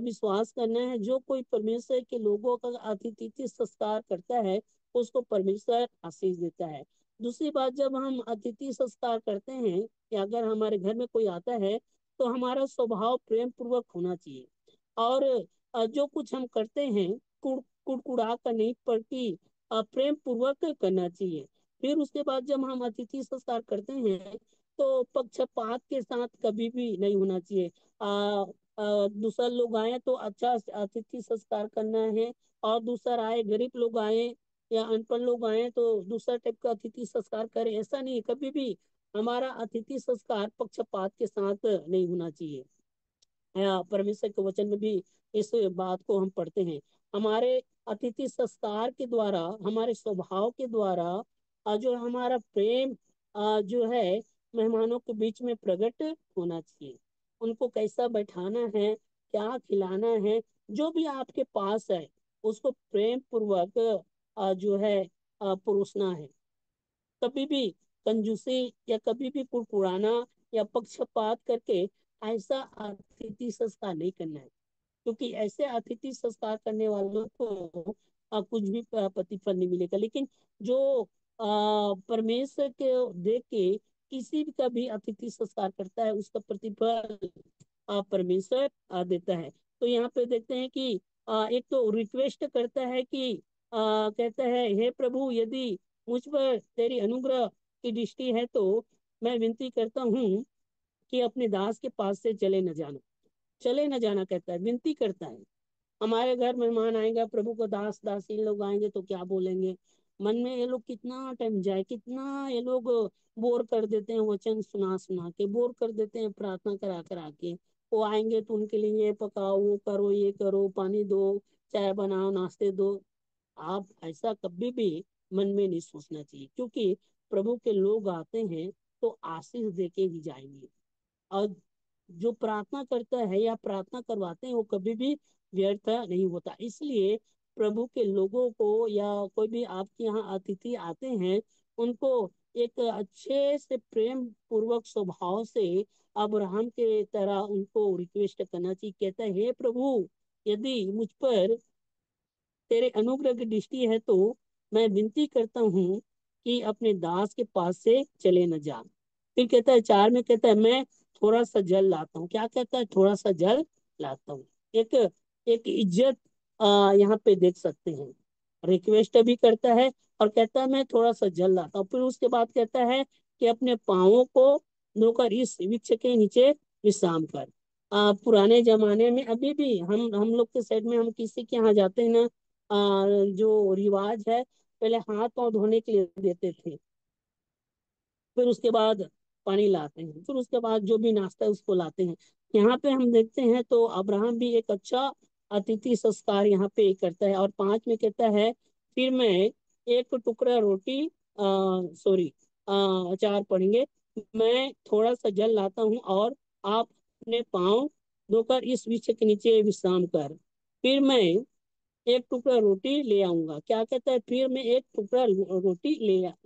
[SPEAKER 1] विश्वास करना है, जो कोई परमेश्वर के लोगों का अतिथि संस्कार करता है उसको परमेश्वर आशीष देता है। दूसरी बात, जब हम अतिथि संस्कार करते हैं या अगर हमारे घर में कोई आता है तो हमारा स्वभाव प्रेम पूर्वक होना चाहिए। और जो कुछ हम करते हैं कुड़कुड़ा कर नहीं, बल्कि प्रेम पूर्वक करना चाहिए। फिर उसके बाद जब हम अतिथि संस्कार करते हैं तो पक्षपात के साथ कभी भी नहीं होना चाहिए। दूसरा लोग आए तो अच्छा अतिथि संस्कार करना है, और दूसरा आए, गरीब लोग आए या अनपढ़ लोग आए तो दूसरा टाइप का अतिथि संस्कार करें, ऐसा नहीं। कभी भी हमारा अतिथि संस्कार पक्षपात के साथ नहीं होना चाहिए। परमेश्वर के वचन में भी इस बात को हम पढ़ते हैं। हमारे अतिथि संस्कार के द्वारा, हमारे स्वभाव के द्वारा जो हमारा प्रेम जो है मेहमानों के बीच में प्रकट होना चाहिए। उनको कैसा बैठाना है, क्या खिलाना है, जो भी आपके पास है उसको प्रेम पूर्वक जो है परोसना है। कभी भी कंजूसी या कभी भी कुड़कुड़ाना या पक्षपात करके ऐसा अतिथि संस्कार नहीं करना है। क्योंकि ऐसे अतिथि संस्कार करने वालों को कुछ भी प्रतिफल नहीं मिलेगा। लेकिन जो परमेश्वर के देख के किसी भी का भी अतिथि संस्कार करता है उसका प्रतिफल परमेश्वर देता है। तो यहाँ पे देखते हैं कि एक तो रिक्वेस्ट करता है कि कहता है, हे प्रभु, यदि मुझ पर तेरी अनुग्रह की दृष्टि है तो मैं विनती करता हूँ कि अपने दास के पास से चले न जाना। चले न जाना कहता है, विनती करता है। हमारे घर मेहमान आएगा, प्रभु को दास दासी लोग आएंगे तो क्या बोलेंगे, मन में ये लोग कितना टाइम जाए, कितना ये लोग बोर कर देते हैं, वचन सुना सुना के बोर कर देते हैं, प्रार्थना करा करा के। वो आएंगे तो उनके लिए ये पकाओ, वो करो, ये करो, पानी दो, चाय बनाओ, नाश्ते दो। आप ऐसा कभी भी मन में नहीं सोचना चाहिए, क्योंकि प्रभु के लोग आते हैं तो आशीष देके ही जाएंगे। और जो प्रार्थना करता है या प्रार्थना करवाते हैं वो कभी भी व्यर्थ नहीं होता। इसलिए प्रभु के लोगों को या कोई भी आपके यहाँ अतिथि आते हैं उनको एक अच्छे से प्रेम पूर्वक स्वभाव से अब्राहम के तरह उनको रिक्वेस्ट करना चाहिए। कहता है, हे प्रभु, यदि मुझ पर तेरे अनुग्रह की दृष्टि है तो मैं विनती करता हूँ कि अपने दास के पास से चले न जा। फिर कहता है 4 में, कहता है मैं थोड़ा सा जल लाता हूँ। क्या कहता है? थोड़ा सा जल लाता हूँ। एक एक इज्जत यहाँ पे देख सकते हैं। रिक्वेस्ट भी करता है और कहता है मैं थोड़ा सा जल लाता हूँ। फिर उसके बाद कहता है कि अपने पाँवों को धोकर इस वृक्ष के नीचे विश्राम कर। पुराने जमाने में अभी भी हम लोग के साइड में हम किसी के यहाँ जाते हैं ना, जो रिवाज है, पहले हाथ पांव धोने के लिए देते थे, फिर उसके बाद पानी लाते हैं, फिर उसके बाद जो भी नाश्ता है उसको लाते हैं। यहाँ पे हम देखते हैं तो अब्राहम भी एक अच्छा अतिथि संस्कार यहाँ पे करता है। और 5 में कहता है, फिर मैं एक टुकड़ा रोटी सॉरी अचार पढ़ेंगे, मैं थोड़ा सा जल लाता हूँ और आप अपने पाँव धोकर इस वृक्ष के नीचे विश्राम कर। फिर मैं एक टुकड़ा रोटी ले आऊंगा। क्या कहता है, फिर मैं एक टुकड़ा रोटी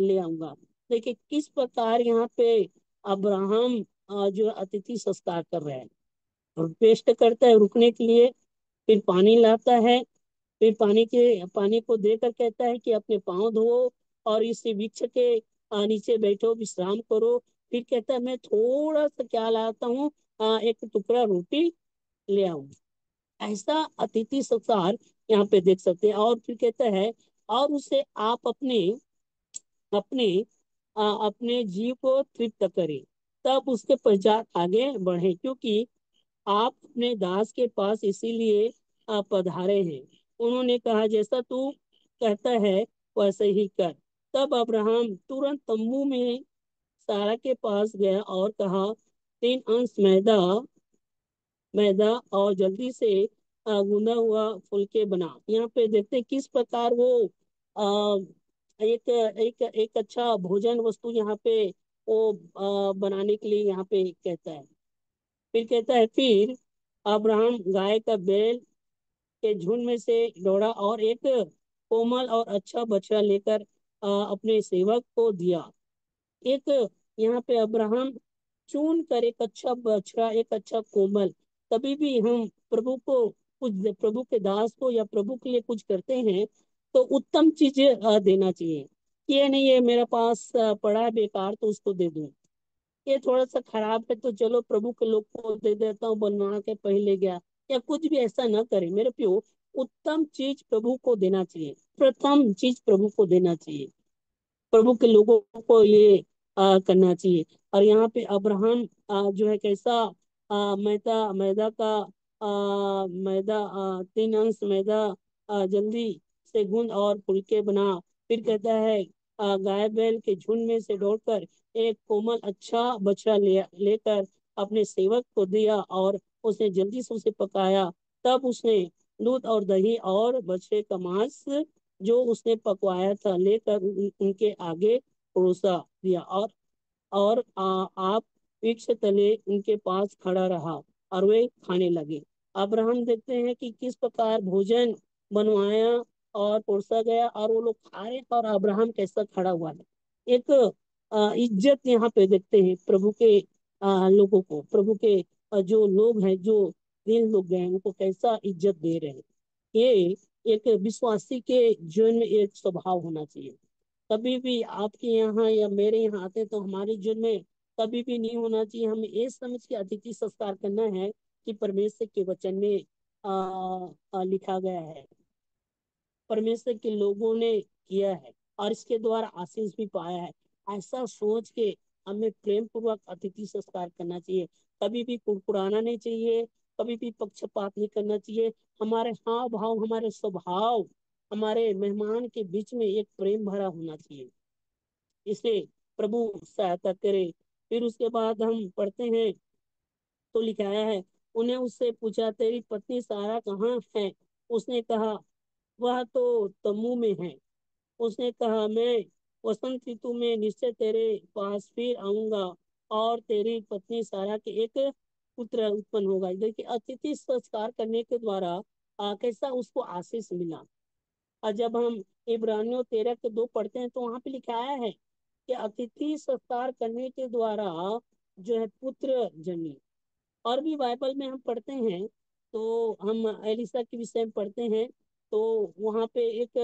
[SPEAKER 1] ले आऊंगा। देखिए किस प्रकार यहाँ पे अब्राहम जो अतिथि संस्कार कर रहे हैं। और पेस्ट करता है रुकने के लिए, फिर पानी लाता है, फिर पानी को देकर कहता है कि अपने पाँव धो और इस वृक्ष के नीचे बैठो, विश्राम करो। फिर कहता है मैं थोड़ा सा क्या लाता हूँ, एक टुकड़ा रोटी ले आऊं। ऐसा अतिथि सत्कार यहाँ पे देख सकते हैं। और फिर कहता है, और उसे आप अपने अपने अपने जीव को तृप्त करें, तब उसके पश्चात आगे बढ़े, क्योंकि आप अपने दास के पास इसीलिए पधारे हैं। उन्होंने कहा, जैसा तू कहता है वैसे ही कर। तब अब्राहम तुरंत तम्बू में सारा के पास गया और कहा, 3 अंश मैदा और जल्दी से गूंदा हुआ फुलके बना। यहाँ पे देखते हैं किस प्रकार वो एक एक एक अच्छा भोजन वस्तु यहाँ पे वो बनाने के लिए यहाँ पे कहता है। फिर कहता है, फिर अब्राहम गाय का बैल के झुंड में से दौड़ा और एक कोमल और अच्छा बछड़ा लेकर अपने सेवक को दिया। एक यहाँ पे अब्राहम चुन कर एक अच्छा बछड़ा, एक अच्छा कोमल। कभी भी हम प्रभु के दास को या प्रभु के लिए कुछ करते हैं तो उत्तम चीज देना चाहिए। ये नहीं है मेरे पास पड़ा है बेकार तो उसको दे दूं, ये थोड़ा सा खराब है तो चलो प्रभु के लोग को दे देता हूँ, बनवा के पहले गया, या कुछ भी ऐसा ना करे मेरे प्यो। उत्तम चीज प्रभु को देना चाहिए, प्रथम चीज प्रभु को देना चाहिए। प्रभु के लोगों को ये करना चाहिए। और यहाँ पे अब्राहम जो है कैसा मैदा मैदा का 3 अंश मैदा जल्दी से गूंद और फुलके बना। फिर कहता है, गाय बैल के झुंड में से दौड़कर एक कोमल अच्छा बछड़ा लेकर अपने सेवक को दिया और उसने जल्दी से उसे पकाया। तब उसने दूध और दही और बछड़े का मांस जो उसने पकवाया था लेकर उनके आगे परोसा दिया। और आप वृक्ष तले उनके पास खड़ा रहा और वे खाने लगे। अब्राहम देखते हैं कि किस प्रकार भोजन बनवाया और परोसा गया और वो लोग खा रहे हैं, और अब्राहम कैसा खड़ा हुआ है। एक इज्जत यहाँ पे देखते हैं प्रभु के लोगों को, प्रभु के जो लोग हैं, जो दिल लोग गए हैं, उनको कैसा इज्जत दे रहे हैं। ये एक विश्वासी के जीवन में एक स्वभाव होना चाहिए। कभी भी आपके यहाँ या मेरे यहाँ आते तो हमारे जीवन में कभी भी नहीं होना चाहिए हमें ये समझ के अतिथि संस्कार करना है कि परमेश्वर के वचन में लिखा गया है, परमेश्वर के लोगों ने किया है और इसके द्वारा आशीष भी पाया है। ऐसा सोच के हमें प्रेम पूर्वक अतिथि संस्कार करना चाहिए। कभी भी कुड़कुड़ाना नहीं चाहिए, कभी भी पक्षपात नहीं करना चाहिए। हमारे हाव भाव, हमारे स्वभाव, हमारे मेहमान के बीच में एक प्रेम भरा होना चाहिए। इसे प्रभु सहायता करे। फिर उसके बाद हम पढ़ते हैं तो लिखाया है, उन्हें उससे पूछा, तेरी पत्नी सारा कहाँ है? उसने कहा, वह तो तम्बू में है। उसने कहा, मैं वसंत ऋतु में निश्चय तेरे पास फिर आऊंगा और तेरी पत्नी सारा के एक पुत्र उत्पन्न होगा। देखिए अतिथि संस्कार करने के द्वारा कैसा उसको आशीष मिला। और जब हम इब्रानियों 13 के 2 पढ़ते हैं तो वहां पे लिखाया है कि अतिथि सत्कार करने के द्वारा जो है पुत्र जन्मी। और भी बाइबल में हम पढ़ते हैं तो हम एलिसा के विषय में पढ़ते हैं तो वहां पे एक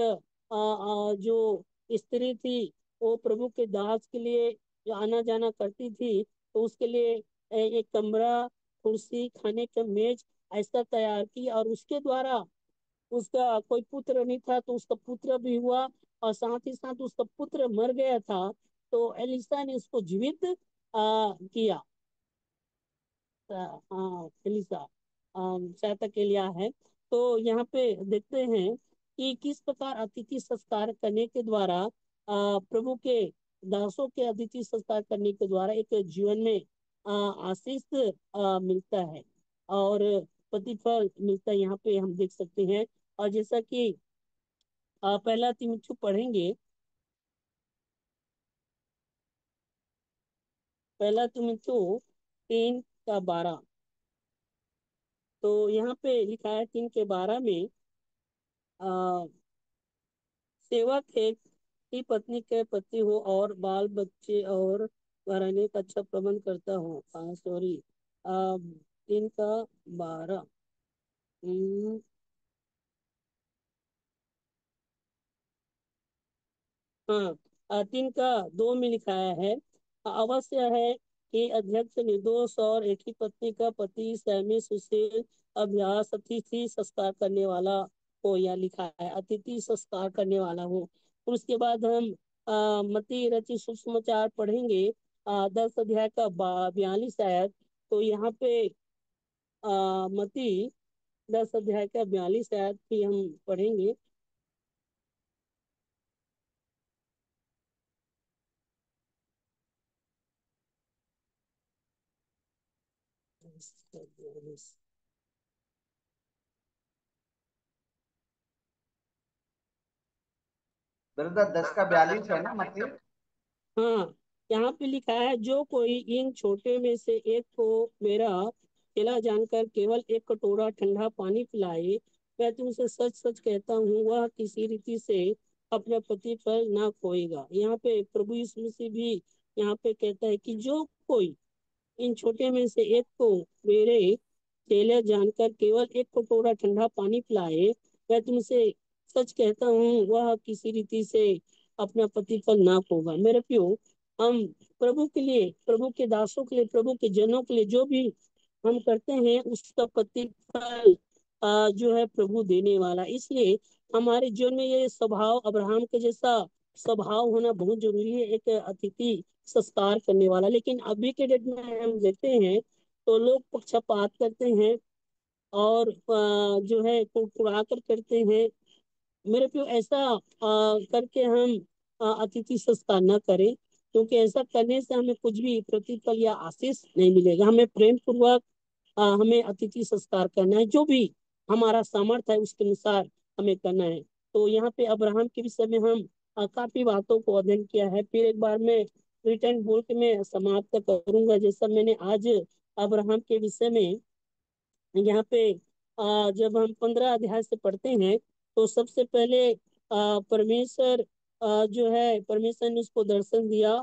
[SPEAKER 1] जो स्त्री थी वो प्रभु के दास के लिए जो आना जाना करती थी तो उसके लिए एक कमरा, कुर्सी, खाने का मेज ऐसा तैयार की, और उसके द्वारा उसका कोई पुत्र नहीं था तो उसका पुत्र भी हुआ। और साथ ही साथ उसका पुत्र मर गया था तो एलिसा ने उसको जीवित किया। हाँ एलिसा सहायता के लिए है। तो यहाँ पे देखते हैं कि किस प्रकार अतिथि संस्कार करने के द्वारा प्रभु के दासों के अतिथि संस्कार करने के द्वारा एक जीवन में आशीष मिलता है और प्रतिफल मिलता है। यहाँ पे हम देख सकते हैं। और जैसा कि पहला तीमुथियुस पढ़ेंगे, पहला तीमुथियुस 3 का 12, तो यहाँ पे लिखा है 3 के 12 में, आ, सेवक है कि पत्नी के पति हो और बाल बच्चे और घराने का अच्छा प्रबंध करता हो। सॉरी, 3 का 12। हाँ, 3 का 2 में लिखाया है, अवश्य है कि अध्यक्ष निर्दोष और एक ही पत्नी का पति संयमी सुशील अभ्यास अतिथि संस्कार करने वाला हो। या लिखा है अतिथि संस्कार करने वाला हो। फिर उसके बाद हम मती रचि सुषमाचार पढ़ेंगे, 10 अध्याय का 42 आयत। तो यहाँ पे मती 10 अध्याय का 42 आयत भी हम पढ़ेंगे।
[SPEAKER 2] ब्रदर 10 का 42 है ना मतलब।
[SPEAKER 1] हाँ, यहाँ पे लिखा है, जो कोई इन छोटे में से एक को मेरा चेला जानकर केवल एक कटोरा ठंडा पानी पिलाए, मैं तुमसे सच सच कहता हूँ वह किसी रीति से अपने पति पर ना खोएगा। यहाँ पे प्रभु यीशु मसीह भी यहाँ पे कहता है कि जो कोई इन छोटे में से एक को मेरे चेले जानकर केवल एक कटोरा ठंडा पानी पिलाए, मैं तुमसे सच कहता हूँ वह किसी रीति से अपना पति फल ना होगा। मेरे प्रियो, हम प्रभु के लिए, प्रभु के दासों के लिए, प्रभु के जनों के लिए जो भी हम करते हैं उसका प्रतिफल जो है प्रभु देने वाला। इसलिए हमारे जीवन में ये स्वभाव अब्राहम के जैसा स्वभाव होना बहुत जरूरी है, एक अतिथि संस्कार करने वाला। लेकिन अभी के डेट में हम देखते हैं तो लोग पक्षपात करते हैं और जो है कुड़कुड़ा कर करते हैं। मेरे प्यो, ऐसा करके हम अतिथि संस्कार न करें, क्योंकि ऐसा करने से हमें कुछ भी प्रतिफल या आशीष नहीं मिलेगा। हमें प्रेम पूर्वक हमें अतिथि संस्कार करना है, जो भी हमारा सामर्थ्य है उसके अनुसार हमें करना है। तो यहाँ पे अब्राहम के विषय में हम काफी बातों को अध्ययन किया है। फिर एक बार मैं रिटर्न बोल के मैं समाप्त करूंगा, जैसा मैंने आज अब्राहम के विषय में यहाँ पे जब हम 15 अध्याय से पढ़ते हैं तो सबसे पहले परमेश्वर जो है, परमेश्वर ने उसको दर्शन दिया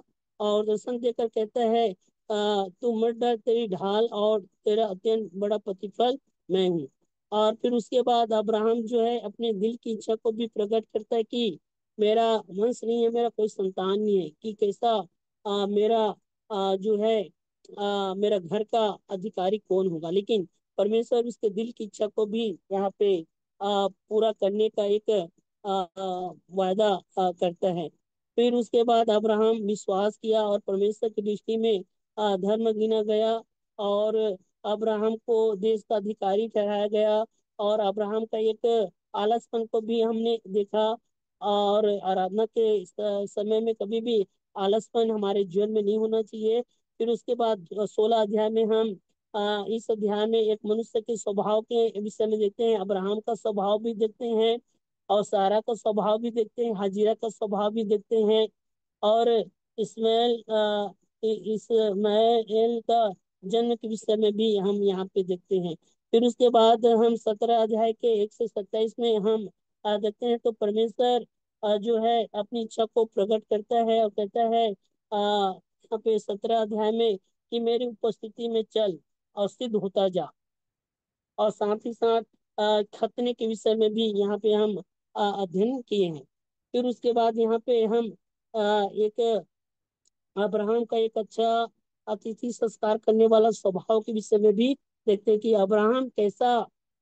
[SPEAKER 1] और दर्शन देकर कहता है, तू मत डर, तेरी ढाल और तेरा अत्यंत बड़ा प्रतिफल मैं हूँ। और फिर उसके बाद अब्राहम जो है अपने दिल की इच्छा को भी प्रकट करता है कि मेरा वंश नहीं है, मेरा कोई संतान नहीं है, कि कैसा मेरा जो है मेरा घर का अधिकारी कौन होगा। लेकिन परमेश्वर उसके दिल की इच्छा को भी यहाँ पे पूरा करने का एक वायदा करता है। फिर उसके बाद अब्राहम विश्वास किया और परमेश्वर की दृष्टि में धर्म गिना गया, और अब्राहम को देश का अधिकारी ठहराया गया। और अब्राहम का एक आलसपन को भी हमने देखा, और आराधना के समय में कभी भी आलसपन हमारे जीवन में नहीं होना चाहिए। फिर उसके बाद 16 अध्याय में हम इस अध्याय में एक मनुष्य के स्वभाव के विषय में देखते हैं। अब्राहम का स्वभाव भी देखते हैं, और सारा का स्वभाव भी देखते हैं, हाजिरा का स्वभाव भी देखते हैं, और इसमाइल इसमाइल का जन्म के विषय में भी हम यहाँ पे देखते हैं। फिर उसके बाद हम 17 अध्याय के 1 से 27 में हम देखते हैं तो परमेश्वर जो है अपनी इच्छा को प्रकट करता है और कहता है यहाँ पे 17 अध्याय में कि मेरी उपस्थिति में चल और सिद्ध होता जा। और साथ ही साथ खतने के विषय में भी यहाँ पे हम अध्ययन किए हैं। फिर उसके बाद यहाँ पे हम एक अब्राहम का एक अच्छा अतिथि संस्कार करने वाला स्वभाव के विषय में भी देखते हैं कि अब्राहम कैसा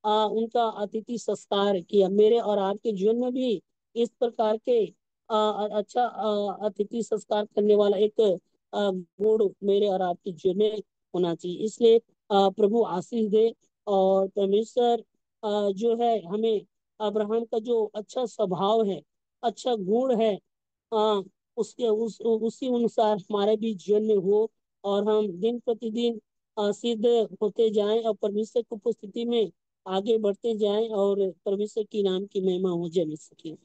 [SPEAKER 1] उनका अतिथि संस्कार किया। मेरे और आपके जीवन में भी इस प्रकार के अच्छा अतिथि संस्कार करने वाला एक गुण मेरे और आपके जीवन में होना चाहिए। इसलिए प्रभु आशीष दे, और परमेश्वर जो है हमें अब्राहम का जो अच्छा स्वभाव है, अच्छा गुण है, उसके उसी अनुसार हमारे भी जीवन में हो, और हम दिन प्रतिदिन सिद्ध होते जाएं और परमेश्वर की उपस्थिति में आगे बढ़ते जाएं, और परमेश्वर की नाम की महिमा हो। जय मसीह की।